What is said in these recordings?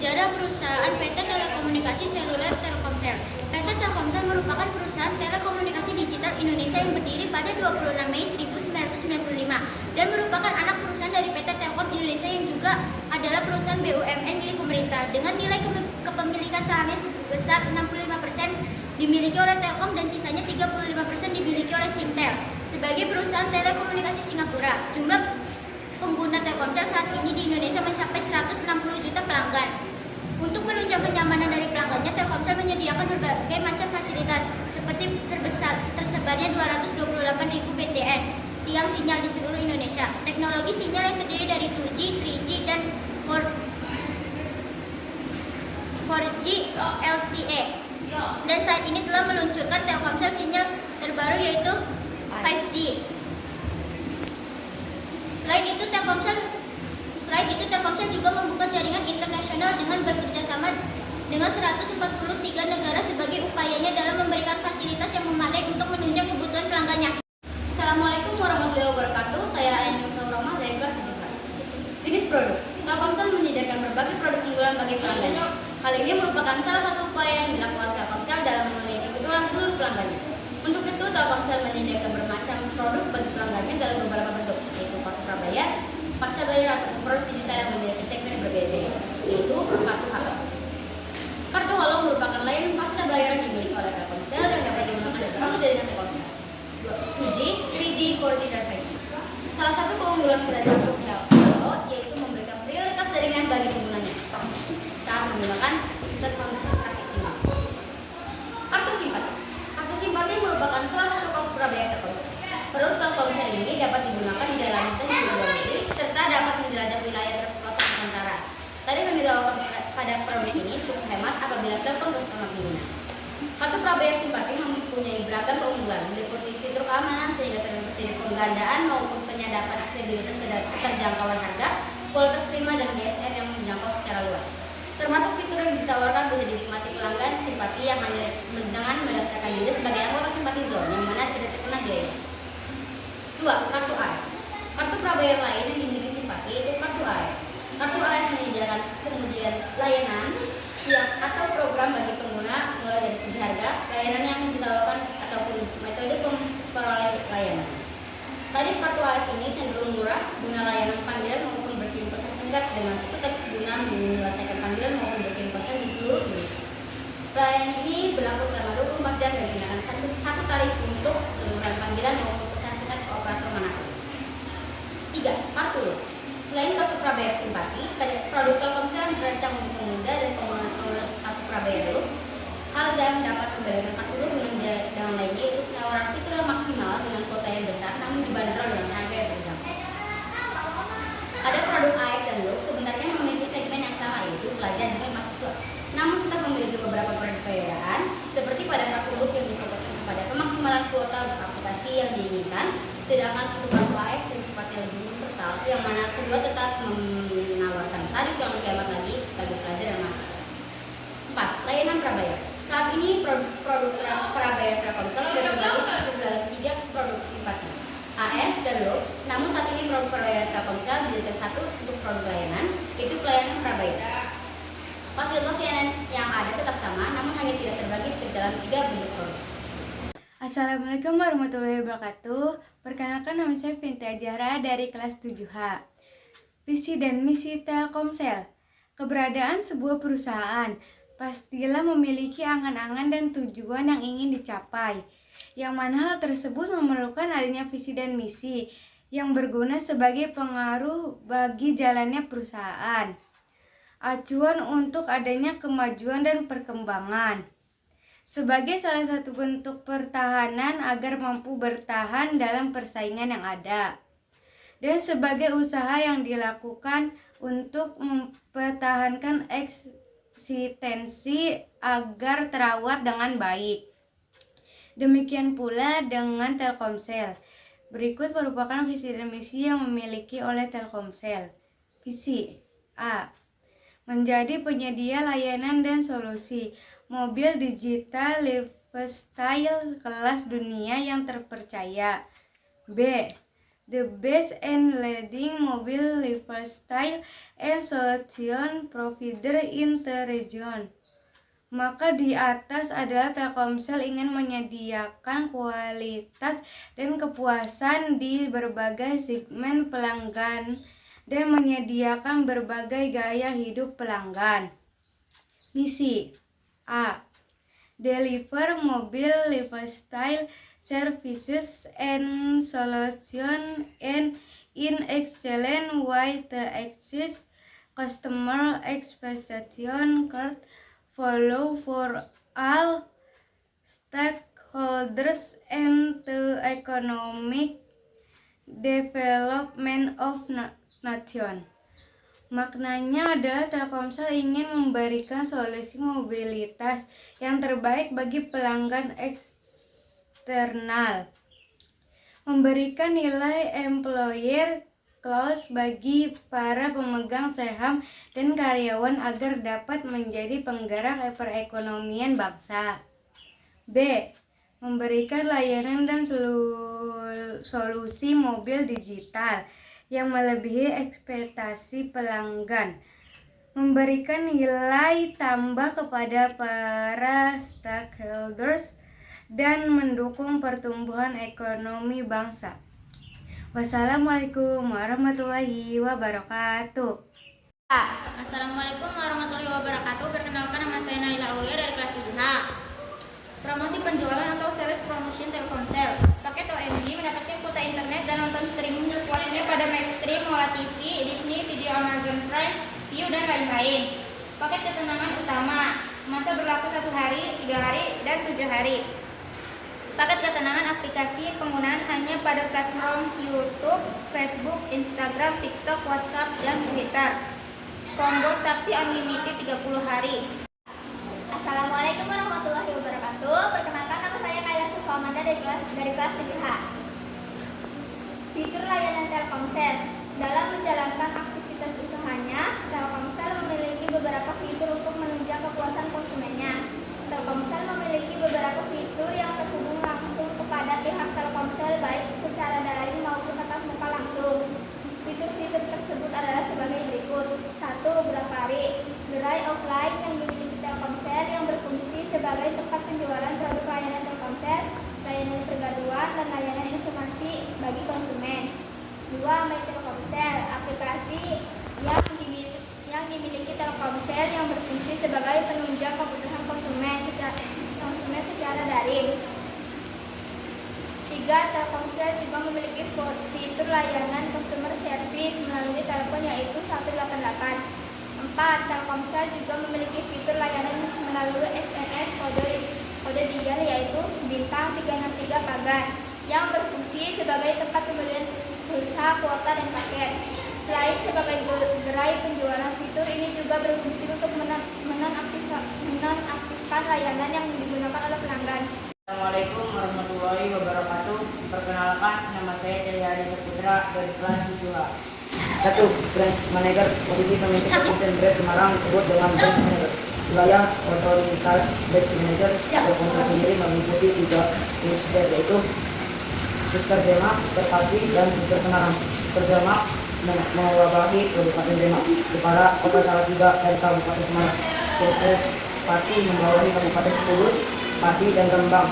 Sejarah perusahaan PT Telekomunikasi Seluler Telkomsel. PT Telkomsel merupakan perusahaan telekomunikasi digital Indonesia yang berdiri pada 26 Mei 1995 dan merupakan anak perusahaan dari PT Telkom Indonesia yang juga adalah perusahaan BUMN milik pemerintah dengan nilai kepemilikan sahamnya sebesar 65% dimiliki oleh Telkom dan sisanya 35% dimiliki oleh Singtel. Sebagai perusahaan telekomunikasi Singapura, jumlah pengguna Telkomsel saat ini di Indonesia mencapai 160 juta pelanggan. Untuk menunjang kenyamanan dari pelanggannya, Telkomsel menyediakan berbagai macam fasilitas seperti tersebarnya 228.000 BTS tiang sinyal di seluruh Indonesia. Teknologi sinyal yang terdiri dari 2G, 3G, dan 4G LTE. Dan saat ini telah meluncurkan Telkomsel sinyal terbaru yaitu 5G. Selain itu Telkomsel juga membuka jaringan internasional dengan bekerja sama dengan 143 negara sebagai upayanya dalam memberikan fasilitas yang memadai untuk menunjang kebutuhan pelanggannya. Assalamualaikum warahmatullahi wabarakatuh. Saya Ainul Faurama dari kelas 7. Jenis produk. Telkomsel menyediakan berbagai produk unggulan bagi pelanggannya. Hal ini merupakan salah satu upaya yang dilakukan Telkomsel dalam memenuhi kebutuhan seluruh pelanggannya. Untuk itu, Telkomsel menyediakan bermacam produk bagi pelanggannya dalam beberapa bentuk, yaitu kartu prabayar, pasca bayar ataupun produk digital yang memiliki segmen yang berbeda, yaitu kartu halo. Kartu halo merupakan layanan pasca bayaran yang dimiliki oleh Telkomsel yang dapat digunakan di seluruh jaringan Telkomsel, 2G, 3G, 4G, dan 5G. Salah satu keunggulan dari kartu halo yaitu memberikan prioritas jaringan bagi penggunanya saat menggunakan fasilitas traffic tinggi. Kartu simpati. Kartu simpati merupakan salah satu kartu prabayar Telkomsel. Produk Telkomsel ini dapat digunakan di dalam dan di luar negeri serta dapat menjelajah wilayah terpelosok Nusantara. Tadi yang ditawarkan pada produk ini cukup hemat apabila telepon ke sesama pengguna. Kartu prabayar simpati mempunyai beragam keunggulan, meliputi fitur keamanan sehingga terjadi penggandaan maupun penyadapan aksesibilitas keterjangkauan harga, kualitas prima dan GSM yang menjangkau secara luas. Termasuk fitur yang ditawarkan bisa dinikmati pelanggan simpati yang hanya dengan mendaftarkan diri sebagai anggota simpati zone yang mana tidak terkena biaya. 2. Kartu AS. Kartu prabayar lain yang dimiliki simpati itu kartu AS. Kartu AS menyediakan kemudian layanan atau program bagi pengguna mulai dari segi harga, layanan yang ditawarkan ataupun metode memperoleh layanan. Tarif kartu AS ini cenderung murah guna layanan panggilan maupun berkirim pesan singkat dengan tetap guna menyelesaikan panggilan maupun berkirim pesan di seluruh Indonesia. Layanan ini berlaku selama 24 jam dan dikenakan satu tarif untuk seluruh panggilan maupun pesan singkat ke operator manapun. 3. Kartu Loop. Selain kartu prabayar simpati, produk Telkomsel dirancang untuk memudah dan pengguna kartu prabayar Loop. Hal yang dapat membedakan kartu Loop dengan lainnya yaitu penawaran fitur yang maksimal dengan kuota yang besar namun dibanderol dengan harga yang terjangkau. Ada produk AS dan Loop sebenarnya memiliki segmen yang sama yaitu pelajar dan mahasiswa. Namun tetap memiliki beberapa perbedaan seperti pada kartu Loop yang difokuskan kepada pemaksimalan kuota aplikasi yang diinginkan, sedangkan untuk kartu AS yang sifatnya lebih universal yang mana kedua tetap menawarkan tarif yang lebih hemat lagi bagi pelajar dan mahasiswa. 4. Layanan prabayar. Saat ini produk prabayar Telkomsel terbagi dalam 3 produk simpati, AS dan Loop. Namun saat ini produk prabayar Telkomsel dijadikan satu untuk produk layanan, yaitu pelayanan prabayar. Fasilitas yang ada tetap sama, namun hanya tidak terbagi ke dalam 3 bentuk produk. Assalamualaikum warahmatullahi wabarakatuh. Perkenalkan, nama saya Vinta Jara dari kelas 7H. Visi dan misi Telkomsel. Keberadaan sebuah perusahaan pastilah memiliki angan-angan dan tujuan yang ingin dicapai, yang mana hal tersebut memerlukan adanya visi dan misi yang berguna sebagai pengaruh bagi jalannya perusahaan, acuan untuk adanya kemajuan dan perkembangan, sebagai salah satu bentuk pertahanan agar mampu bertahan dalam persaingan yang ada, dan sebagai usaha yang dilakukan untuk mempertahankan eksistensi agar terawat dengan baik. Demikian pula dengan Telkomsel. Berikut merupakan visi dan misi yang memiliki oleh Telkomsel. Visi A. Menjadi penyedia layanan dan solusi mobil digital lifestyle kelas dunia yang terpercaya. B. the best and leading mobile lifestyle and solution provider in the region. Maka di atas adalah Telkomsel ingin menyediakan kualitas dan kepuasan di berbagai segmen pelanggan dan menyediakan berbagai gaya hidup pelanggan. Misi A. Deliver mobile lifestyle services and solution and in excellent way to access customer expectation card follow for all stakeholders and the economic development of nation. Maknanya adalah Telkomsel ingin memberikan solusi mobilitas yang terbaik bagi pelanggan eksternal, memberikan nilai employer clause bagi para pemegang saham dan karyawan agar dapat menjadi penggerak perekonomian bangsa. B. Memberikan layanan dan solusi mobil digital yang melebihi ekspektasi pelanggan, memberikan nilai tambah kepada para stakeholders, dan mendukung pertumbuhan ekonomi bangsa. Wassalamualaikum warahmatullahi wabarakatuh. Assalamualaikum warahmatullahi wabarakatuh. Perkenalkan, nama saya Naila Aulia dari kelas 7H. Promosi penjualan atau sales promotion Telkomsel. Paket OMG mendapatkan kuota internet dan nonton streaming sepuasnya pada Maxstream, Mola TV, Disney, Video Amazon Prime, View, dan lain-lain. Paket ketenangan utama, masa berlaku 1 hari, 3 hari, dan 7 hari. Paket ketenangan aplikasi penggunaan hanya pada platform YouTube, Facebook, Instagram, TikTok, WhatsApp, dan Twitter. Combo Sakti Unlimited 30 hari. Assalamualaikum warahmatullahi wabarakatuh. Perkenalkan, nama saya Kaya Sufamanda dari kelas 7H. Fitur layanan Telkomsel. Dalam menjalankan aktivitas usahanya, Telkomsel memiliki beberapa fitur untuk menunjang kepuasan konsumennya. Telkomsel memiliki beberapa fitur yang terhubung langsung kepada pihak Telkomsel baik secara daring maupun tatap muka langsung. Fitur-fitur tersebut adalah sebagai berikut. 1. Grafari, gerai offline yang dimiliki Telkomsel yang berfungsi sebagai tempat penjualan produk layanan Telkomsel, layanan pergaduan, dan layanan informasi bagi konsumen. 2. My Telkomsel, aplikasi yang dimiliki Telkomsel yang berfungsi sebagai penunjang kebutuhan konsumen secara daring. 3. Telkomsel juga memiliki fitur layanan customer service melalui telepon yaitu 188. 4. Telkomsel juga memiliki fitur layanan melalui SMS kode dial yaitu bintang 363 pagar yang berfungsi sebagai tempat pembelian pulsa, kuota, dan paket. Selain sebagai gerai penjualan, fitur ini juga berfungsi untuk menonaktifkan layanan yang digunakan oleh pelanggan. Assalamualaikum warahmatullahi wabarakatuh. Perkenalkan, nama saya Kelihari Saputra dari kelas 7A. 1. Branch Manager. Posisi pemimpin Telkomsel Branch Semarang disebut dengan Branch Manager. Wilayah otoritas Branch Manager Telkomsel sendiri meliputi 3 cluster, yaitu Cluster Demak, Cluster Pati, dan Cluster Semarang. Cluster Demak mewabahi Kabupaten Demak, Jepara, Kota Salatiga, dan Kabupaten Semarang. Cluster Pati membawahi Kabupaten Kudus, Pati, dan Rembang.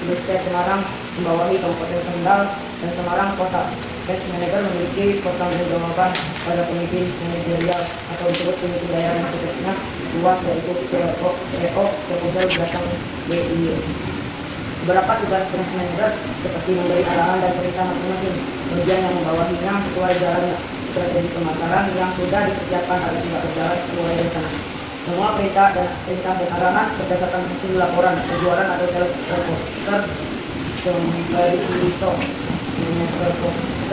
Cluster Semarang membawahi Kabupaten Kendal dan Semarang Kota. Branch Manager memiliki pertanggungjawaban pada pemimpin manajerial atau disebut pemimpin daerah yang tugasnya luas, yaitu CEO, Telkomsel Batang DIY. Beberapa tugas Branch Manager seperti memberi arahan dan perintah masing-masing, kemudian yang membawahinya sesuai jalannya strategi pemasaran yang sudah dipersiapkan agar tidak berjalan sesuai rencana. Semua perintah dan arahan berdasarkan hasil laporan penjualan atau sales reporter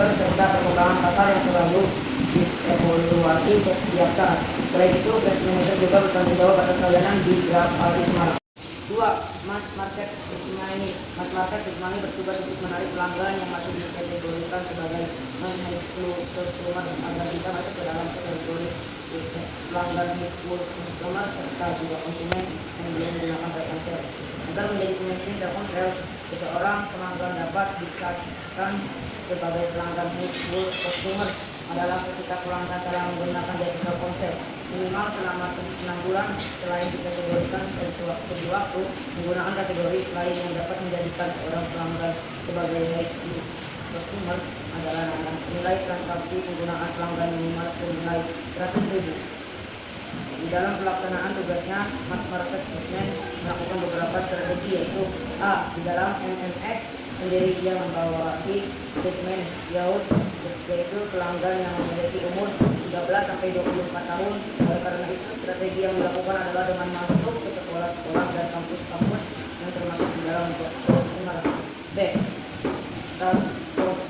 serta perkembangan pasar yang selalu dievaluasi setiap saat. Selain itu, Branch Manager juga bertanggung jawab atas layanan di Grafari Semarang. 2. Mass Market Segmani. Mass Market Segmani bertugas untuk menarik pelanggan yang masih dikategorikan sebagai non-high-flow customer agar bisa masuk ke dalam kategori pelanggan high-flow customer serta juga konsumen yang belum menggunakan Telkomsel. Agar menjadi pemimpin Telkomsel, Seseorang pelanggan dapat dikatakan sebagai pelanggan full customer adalah ketika pelanggan telah menggunakan jasa Telkomsel minimal selama 6 bulan selain dikategorikan segi waktu. Penggunaan kategori lain yang dapat menjadikan seorang pelanggan sebagai high customer adalah nilai transaksi penggunaan pelanggan minimal senilai 100.000. Di dalam pelaksanaan tugasnya, Mass Market Segmen melakukan beberapa strategi, yaitu A. Di dalam MMS sendiri ia membawahi segmen YAUD, yaitu pelanggan yang memiliki umur 13-24 tahun. Oleh karena itu, strategi yang dilakukan adalah dengan masuk ke sekolah-sekolah dan kampus-kampus yang termasuk di dalam provinsi Malang. B.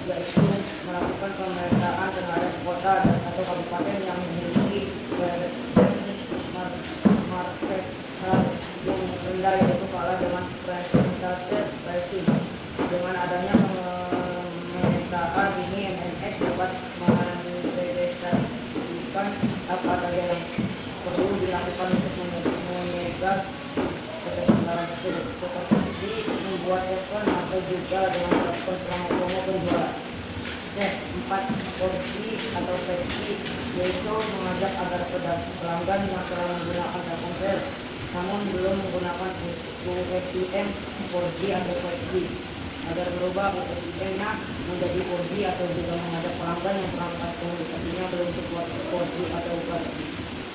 Yaitu melakukan pemetaan terhadap kota atau kabupaten yang memiliki market yang rendah, yaitu kalah dengan presentase pricing. Dengan adanya pemetaan ini, MMS dapat mendeskripsikan apa saja yang perlu dilakukan untuk menyegar keterkendalian tersebut, seperti membuat event atau juga dengan melakukan promo penjualan. 4. Porsi atau versi, yaitu mengajak agar pelanggan yang telah menggunakan Telkomsel namun belum menggunakan USIM 4G atau 5G agar berubah USIM-nya menjadi 4G, atau juga mengajak pelanggan yang perangkat komunikasinya belum support 4G atau 5G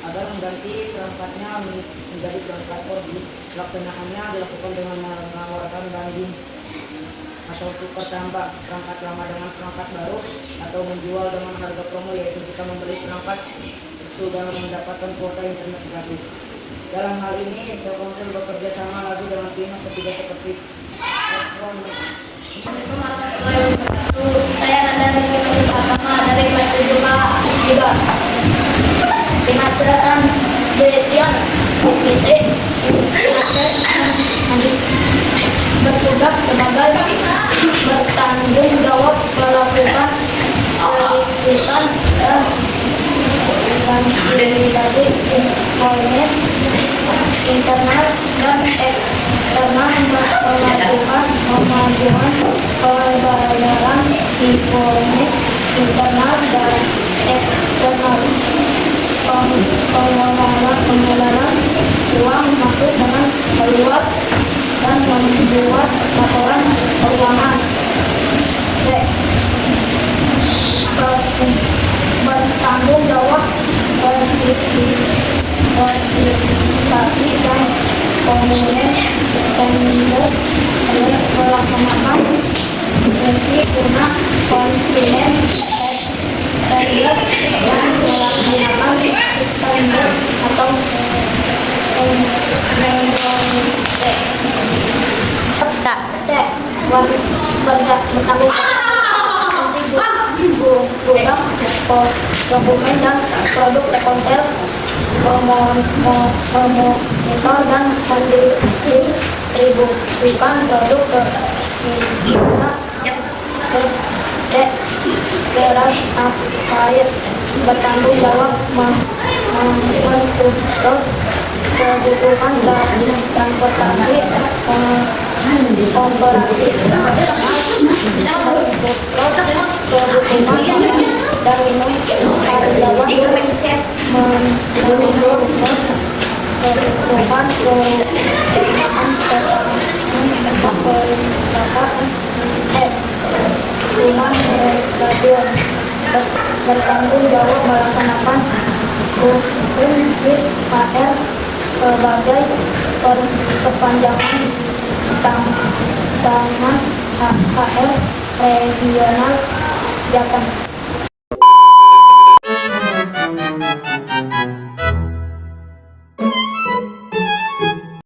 agar mengganti perangkatnya menjadi perangkat 4G. Pelaksanaannya dilakukan dengan menawarkan banding atau tukar tambah perangkat lama dengan perangkat baru, atau menjual dengan harga promo, yaitu jika membeli perangkat sudah mendapatkan kuota internet gratis. Dalam hal ini, Telkomsel bekerja sama lagi dengan pihak ketiga seperti elektronik. Assalamualaikum warahmatullahi wabarakatuh. Saya Nanda Rizky Pratama dari kelas 7A 3. Penghasilan Bretian BPT bertugas sebagai bertanggung jawab melakukan perizinan dan konsolidasi internet internal dan eksternal, melakukan pemajuan pembayaran internet internal dan eksternal, pengelolaan uang masuk dengan keluar, dan membuat laporan keuangan. Bertanggung jawab verifikasi dan komponen tender, melaksanakan fungsi guna kontinen tender dan melaksanakan tender atau bertanggung gudang dokumen dan produk Telkomsel, memonitor dan mendistribusikan produk ke keras applied. Bertanggung jawab mensupport kebutuhan dan transportasi operasi kebutuhan dan minum karyawan, menurut kebutuhan kesehatan bertanggung jawab melaksanakan fungsi KR sebagai perpanjangan tangan HR regional Jateng.